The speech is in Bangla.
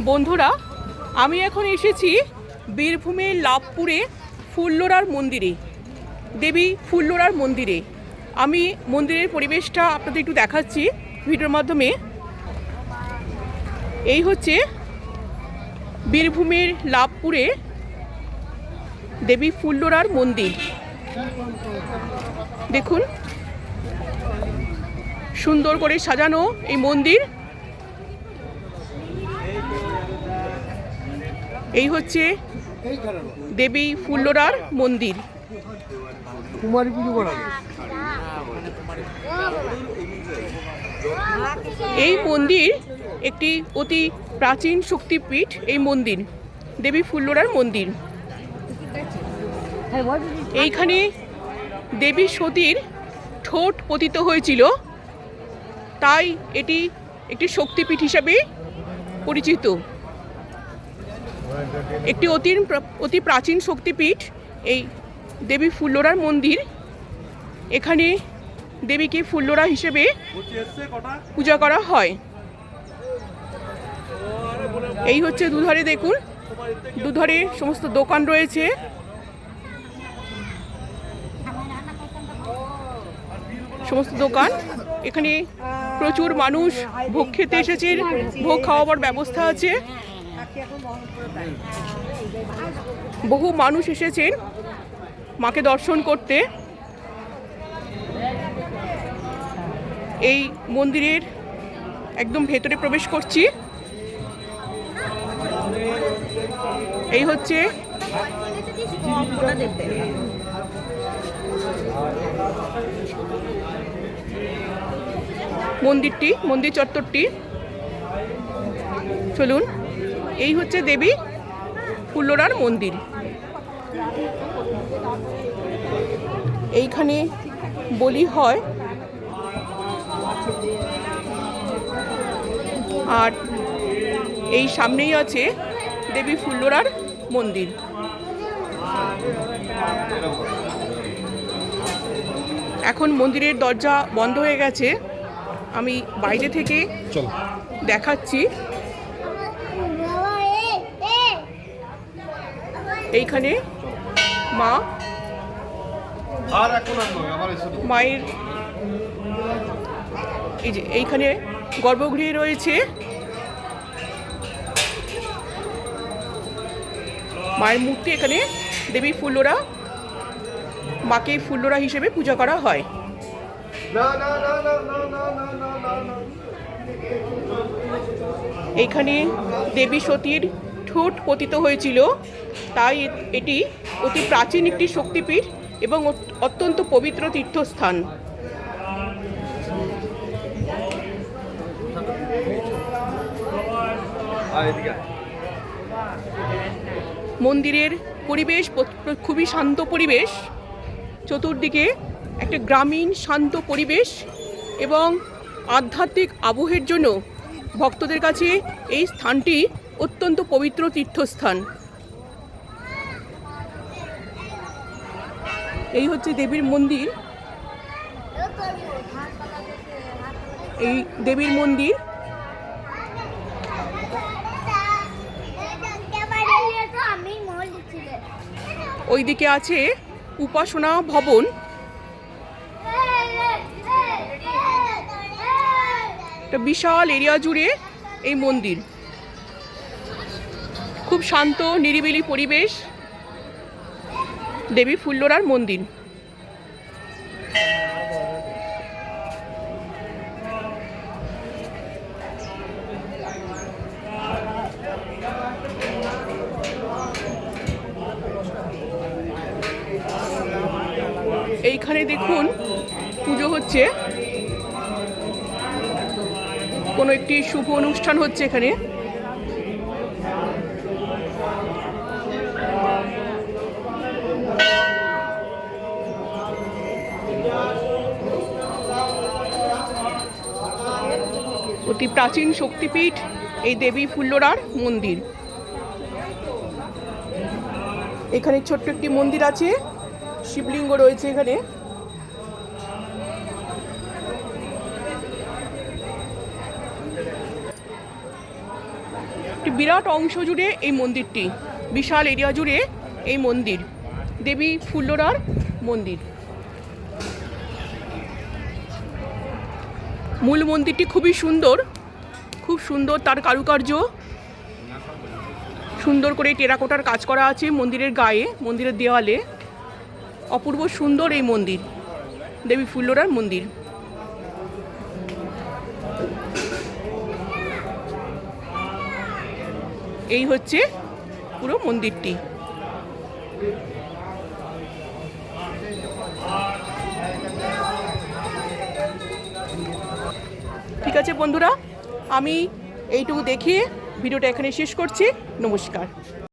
বন্ধুরা, আমি এখন এসেছি বীরভূমের লাভপুরে ফুল্লরার মন্দিরে, দেবী ফুল্লরার মন্দিরে। আমি মন্দিরের পরিবেশটা আপনাদের একটু দেখাচ্ছি ভিডিওর মাধ্যমে। এই হচ্ছে বীরভূমের লাভপুরে দেবী ফুল্লরার মন্দির। দেখুন, সুন্দর করে সাজানো এই মন্দির। এই হচ্ছে দেবী ফুল্লরার মন্দির। এই মন্দির একটি অতি প্রাচীন শক্তিপীঠ। এই মন্দির দেবী ফুল্লরার মন্দির। এইখানে দেবী সতীর ঠোঁট পতিত হয়েছিল, তাই এটি একটি শক্তিপীঠ হিসাবে পরিচিত। একটি অতি প্রাচীন শক্তিপীঠ এই দেবী ফুল্লরার মন্দির। এখানে দেবীকে ফুল্লরা হিসেবে পূজা করা হয়। এই হচ্ছে দুধারে, দেখুন দুধারে সমস্ত দোকান রয়েছে। সমস্ত দোকান, এখানে প্রচুর মানুষ ভোগ খেতে এসেছেন, ভোগ খাওয়াবার ব্যবস্থা আছে। বহু মানুষ এসেছেন মাকে দর্শন করতে। এই মন্দিরের একদম ভেতরে প্রবেশ করছি। এই হচ্ছে মন্দিরটি, মন্দির চত্বরটি। চলুন, এই হচ্ছে দেবী ফুল্লরার মন্দির। এইখানে বলি হয়, আর এই সামনেই আছে দেবী ফুল্লরার মন্দির। এখন মন্দিরের দরজা বন্ধ হয়ে গেছে, আমি বাইরে থেকে দেখাচ্ছি। এইখানে মায়ের এই যে এইখানে গর্ভগৃহে রয়েছে মায়ের মূর্তি। এখানে দেবী ফুল্লরা, মাকে ফুল্লরা হিসেবে পূজা করা হয়। এইখানে দেবী সতীর ঠোঁট পতিত হয়েছিল, তাই এটি অতি প্রাচীন একটি শক্তিপীঠ এবং অত্যন্ত পবিত্র তীর্থস্থান। মন্দিরের পরিবেশ খুবই শান্ত পরিবেশ। চতুর্দিকে একটা গ্রামীণ শান্ত পরিবেশ এবং আধ্যাত্মিক আবহের জন্য ভক্তদের কাছে এই স্থানটি অত্যন্ত পবিত্র তীর্থস্থান। এই হচ্ছে দেবীর মন্দির। এই দেবীর মন্দির। ওইদিকে আছে উপাসনা ভবন। একটা বিশাল এরিয়া জুড়ে এই মন্দির। খুব শান্ত নিরিবিলি পরিবেশ দেবী ফুল্লরার মন্দির। এইখানে দেখুন পুজো হচ্ছে, কোনো একটি শুভ অনুষ্ঠান হচ্ছে এখানে। অতি প্রাচীন শক্তিপীঠ এই দেবী ফুল্লরার মন্দির। এখানে ছোট্ট একটি মন্দির আছে, শিবলিঙ্গ রয়েছে এখানে। একটি বিরাট অংশ জুড়ে এই মন্দিরটি, বিশাল এরিয়া জুড়ে এই মন্দির, দেবী ফুল্লরার মন্দির। মূল মন্দিরটি খুবই সুন্দর, খুব সুন্দর, তার কারুকার্য সুন্দর করে টেরাকোটার কাজ করা আছে মন্দিরের গায়ে, মন্দিরের দেওয়ালে। অপূর্ব সুন্দর এই মন্দির, দেবী ফুল্লরার মন্দির। এই হচ্ছে পুরো মন্দিরটি। ঠিক আছে বন্ধুরা, আমি এইটুকু দেখিয়ে ভিডিওটা এখানে শেষ করছি। নমস্কার।